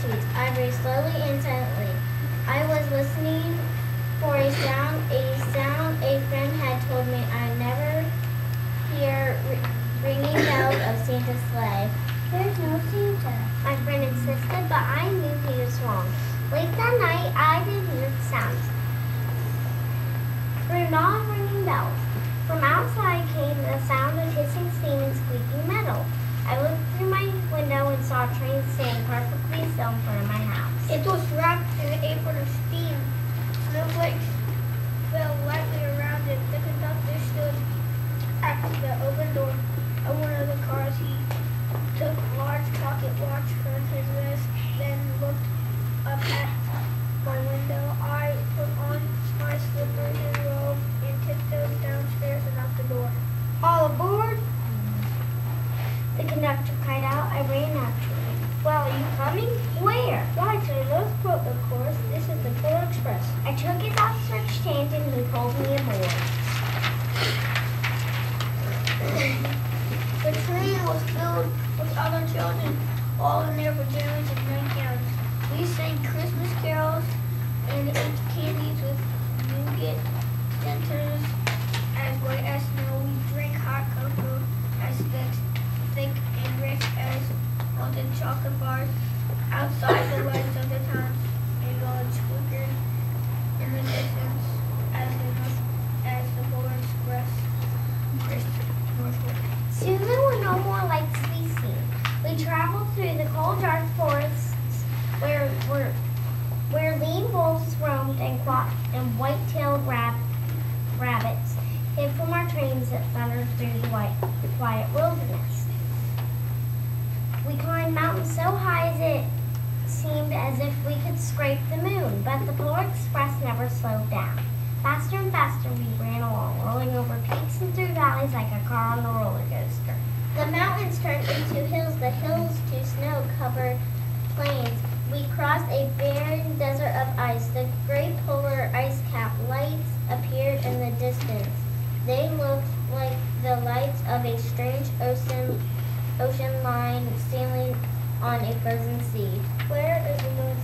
sweets. I breathed slowly and silently. I was listening for a sound a friend had told me I never hear ringing bells of Santa's sleigh. There's no Santa, my friend insisted, but I knew he was wrong. Late that night, I did hear sounds. Through not ringing bells. From outside came the sound of hissing steam and squeaking metal. I looked through my window and saw a train stand perfectly still in front of my house. It was wrapped in an apron of steam. Snowflakes fell lightly around it. The conductor stood at the open door of one of the cars. He took a large pocket watch from his vest, then looked up at my window. I put on my slippers and robe and tiptoed downstairs and out the door. All aboard! The conductor cried out. I ran after him. Well, are you coming? Where? Why, to the North Pole, of course. This is the Polar Express. I took his outstretched hand and he pulled me aboard. The train was filled with other children, all in their pajamas and nightgowns. We sang Christmas carols and ate candies with nougat centers as white as snow. We drank hot cocoa as thick and rich as melted chocolate bars. Outside, the lights of the town and village flickered in the distance as the Polar Express raced northward. Soon there were no more lights to be seen. We traveled through the cold, dark forests where lean wolves roamed and white-tailed rabbits hid from our trains that thundered through the quiet wilderness. We climbed mountains so high it seemed as if we could scrape the moon, but the Polar Express never slowed down. Faster and faster we ran along, rolling over peaks and through valleys like a car on a roller coaster. The mountains turned into hills, the hills to snow-covered plains. We crossed a barren desert of ice. The great polar ice cap lights appeared in the distance. They looked like the lights of a strange ocean line sailing on a frozen sea. Where is the North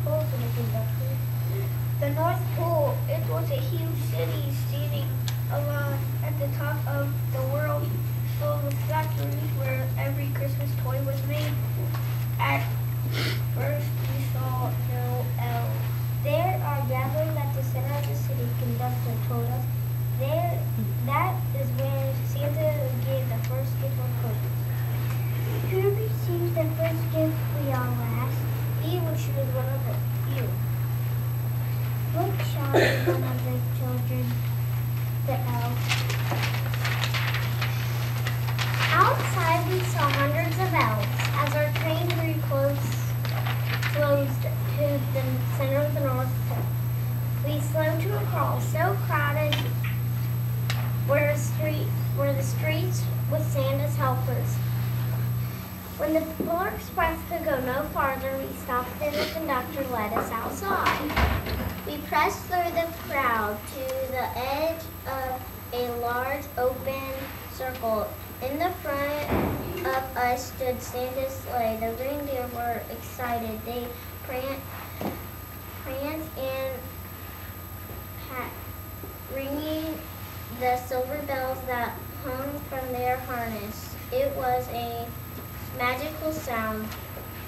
Pole, said the conductor? The North Pole, it was a huge city standing alone at the top of the world, filled with factories where every Christmas toy was made. At first we saw no elves. There are gathering at the center of the city, conductor told us. That is where Santa gave the first gift on Christmas. Who received the first gift, we all asked. He will choose one of you. Look, shouted one of the children, the elf. Outside we saw hundreds of elves. As our train grew close to the center of the North Pole, we slowed to a crawl, so crowded were the streets with Santa's helpers. When the Polar Express could go no farther, we stopped and the conductor led us outside. We pressed through the crowd to the edge of a large open circle. In the front of us stood Santa's sleigh. The reindeer were excited. They pranced and ringing the silver bells that hung from their harness. It was a magical sound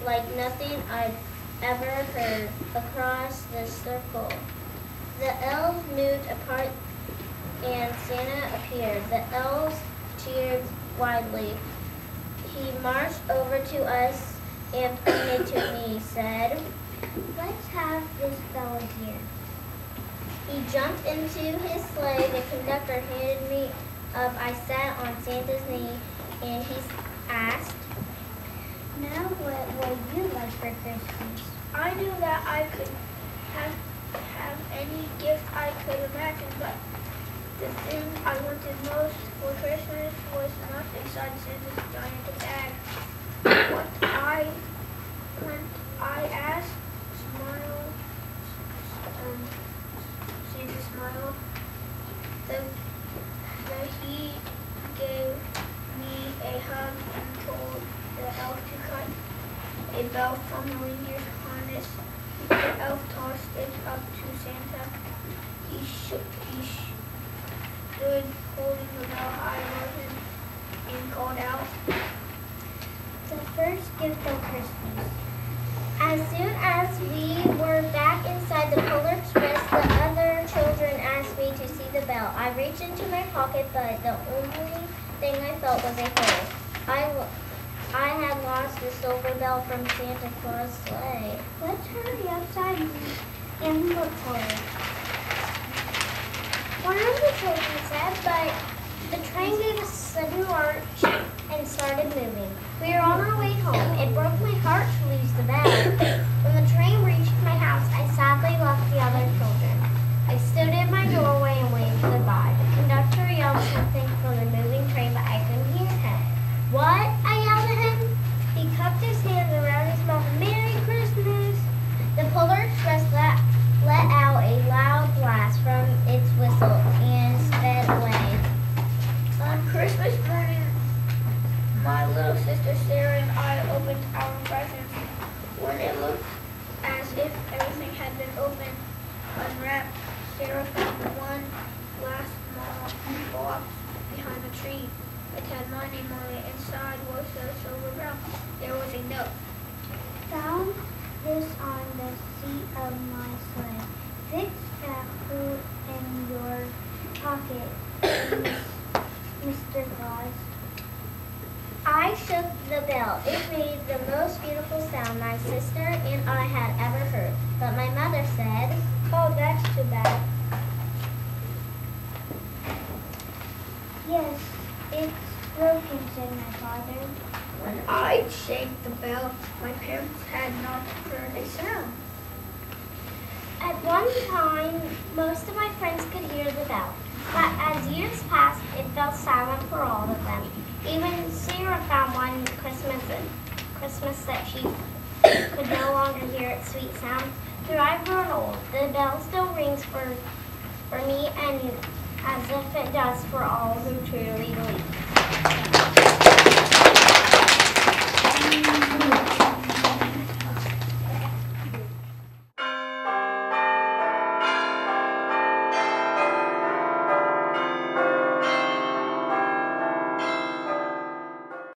like nothing I'd ever heard. Across the circle, the elves moved apart and Santa appeared. The elves cheered widely. He marched over to us and pointed to me, said, "Let's have this fella here." He jumped into his sleigh. The conductor handed me up. I sat on Santa's knee and he asked, "Now what will you like for Christmas?" I knew that I could have any gift I could imagine, but the thing I wanted most for Christmas was not inside Santa's giant bag. When I asked, Santa smiled. He gave me a hug and told the elf to cut a bell from a reindeer's harness. The elf tossed it up to Santa. He stood holding the bell high above him and called out, The first gift of Christmas. As soon as we were back inside the Polar Express, the other children asked me to see the bell. I reached into my pocket, but the only thing I felt was a hole. I had lost the silver bell from Santa Claus' sleigh. Let's hurry outside and look for it. One of the children said, but the train gave a sudden lurch and started moving. We were on our way home. It broke my heart to lose the bell. When the train reached my house, I sadly left the other children. I stood in my doorway and waved goodbye. The conductor yelled something from the moving train, but I couldn't hear him. What? I yelled at him. He cupped his hands around his mouth. Merry Christmas! The Polar Express let out a loud blast from its whistle and sped away. On Christmas morning, my little sister Sarah and I opened our presents. When it looked as if everything had been opened, unwrapped, Sarah found one last small box behind the tree. It had my name on it. Inside was a silver bell. There was a note. Found this on the seat of my sleigh. Fix that hole in your pocket, Mr. Claus. I shook the bell. It made the most beautiful sound my sister and I had ever heard. But my mother said, Oh, that's too bad. Yes, it's broken, said my father. When I shaked the bell, my parents had not heard a sound. At one time, most of my friends could hear the bell, but as years passed, it fell silent for all of them. Even Sarah found one Christmas that she could no longer hear its sweet sound. Though I've grown old, the bell still rings for me, and as if it does for all who truly believe.